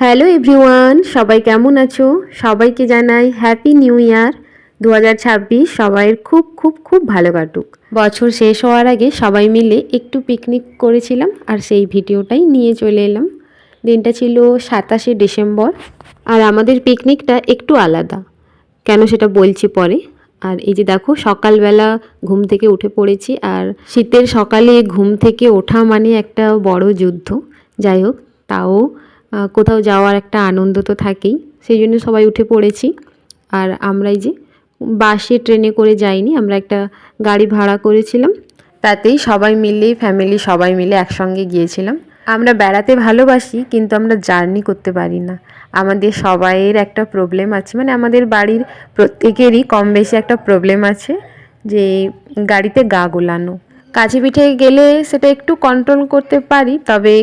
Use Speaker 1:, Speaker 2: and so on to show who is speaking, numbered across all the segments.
Speaker 1: Hello everyone, সবাই কেমন আছো? সবাইকে জানাই হ্যাপি নিউ ইয়ার 2026। সবাইয়ের খুব খুব খুব ভালো কাটুক। বছর শেষ হওয়ার আগে সবাই মিলে একটু পিকনিক করেছিলাম, আর সেই ভিডিওটাই নিয়ে চলে এলাম। দিনটা ছিল 27শে ডিসেম্বর। আর আমাদের পিকনিকটা একটু আলাদা, কেন সেটা বলছি পরে। আর এই যে দেখো, সকালবেলা ঘুম থেকে উঠে পড়েছি। আর শীতের সকালে ঘুম থেকে ওঠা মানে একটা বড় যুদ্ধ। যাই হোক, তাও কোথাও যাওয়ার একটা আনন্দ তো থাকেই, সেই জন্য সবাই উঠে পড়েছি। আর আমরা এই যে বাসে ট্রেনে করে যাইনি, আমরা একটা গাড়ি ভাড়া করেছিলাম, তাতেই সবাই মিলে ফ্যামিলি সবাই মিলে একসঙ্গে গিয়েছিলাম। আমরা বেড়াতে ভালোবাসি, কিন্তু আমরা জার্নি করতে পারি না। আমাদের সবাইয়ের একটা প্রবলেম আছে, মানে আমাদের বাড়ির প্রত্যেকেরই কম বেশি একটা প্রবলেম আছে, যে গাড়িতে গা গোলানো। কাছে পিঠে গেলে সেটা একটু কন্ট্রোল করতে পারি, তবে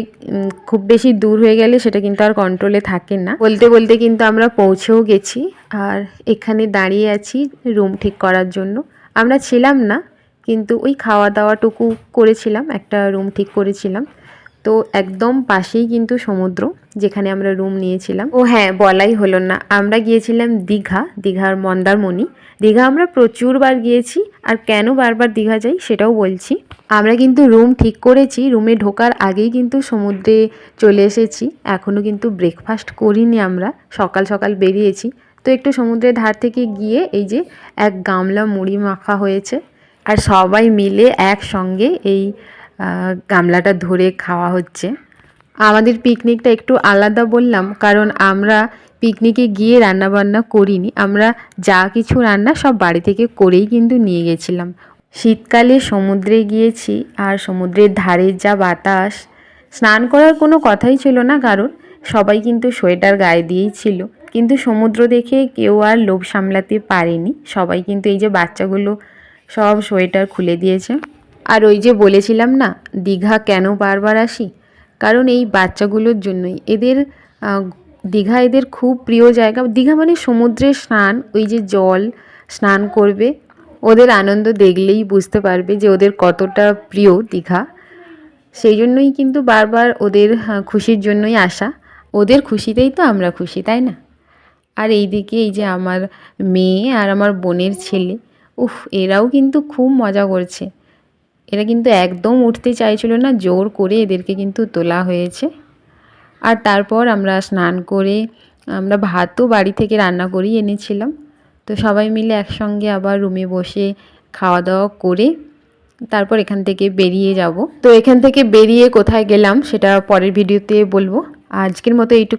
Speaker 1: খুব বেশি দূর হয়ে গেলে সেটা কিন্তু আর কন্ট্রোলে থাকে না। বলতে বলতে কিন্তু আমরা পৌঁছেও গেছি, আর এখানে দাঁড়িয়ে আছি রুম ঠিক করার জন্য। আমরা ছিলাম না, কিন্তু ওই খাওয়া দাওয়াটুকু করেছিলাম, একটা রুম ঠিক করেছিলাম। তো একদম পাশেই কিন্তু সমুদ্র, যেখানে আমরা রুম নিয়েছিলাম। ও হ্যাঁ, বলাই হলো না, আমরা গিয়েছিলাম দীঘার মন্দারমণি। দীঘা আমরা প্রচুরবার গিয়েছি, আর কেন বারবার দীঘা যাই সেটাও বলছি। আমরা কিন্তু রুম ঠিক করেছি, রুমে ঢোকার আগেই কিন্তু সমুদ্রে চলে এসেছি। এখনও কিন্তু ব্রেকফাস্ট করিনি, আমরা সকাল সকাল বেরিয়েছি। তো একটু সমুদ্রের ধার থেকে গিয়ে এই যে এক গামলা মুড়ি মাখা হয়েছে, আর সবাই মিলে একসঙ্গে এই গামলাটা ধরে খাওয়া হচ্ছে। আমাদের পিকনিকটা একটু আলাদা বললাম, কারণ আমরা পিকনিকে গিয়ে রান্নাবান্না করিনি। আমরা যা কিছু রান্না সব বাড়ি থেকে করেই কিন্তু নিয়ে গেছিলাম। শীতকালে সমুদ্রে গিয়েছি, আর সমুদ্রের ধারের যা বাতাস, স্নান করার কোনো কথাই ছিল না, কারণ সবাই কিন্তু সোয়েটার গায়ে দিয়েই ছিল। কিন্তু সমুদ্র দেখে কেউ আর লোভ সামলাতে পারেনি, সবাই কিন্তু এই যে বাচ্চাগুলো সব সোয়েটার খুলে দিয়েছে। আর ওই যে বলেছিলাম না, দীঘা কেন বারবার আসি, কারণ এই বাচ্চাগুলোর জন্যই। দীঘা এদের খুব প্রিয় জায়গা। দীঘা মানে সমুদ্রে স্নান, ওই যে জল স্নান করবে, ওদের আনন্দ দেখলেই বুঝতে পারবে যে ওদের কতটা প্রিয় দীঘা। সেই জন্যই কিন্তু বারবার ওদের খুশির জন্যই আসা। ওদের খুশিতেই তো আমরা খুশি, তাই না? আর এইদিকে এই যে আমার মেয়ে আর আমার বোনের ছেলে, এরাও কিন্তু খুব মজা করছে। এরা কিন্তু একদম উঠতে চাইছিল না, জোর করে এদেরকে কিন্তু তোলা হয়েছে। আর তারপর আমরা স্নান করে, আমরা ভাতও বাড়ি থেকে রান্না করেই এনেছিলাম। তো সবাই মিলে একসঙ্গে আবার রুমে বসে খাওয়া দাওয়া করে তারপর এখান থেকে বেরিয়ে যাব। তো এখান থেকে বেরিয়ে কোথায় গেলাম সেটা পরের ভিডিওতে বলবো। আজকের মতো এইটুকু।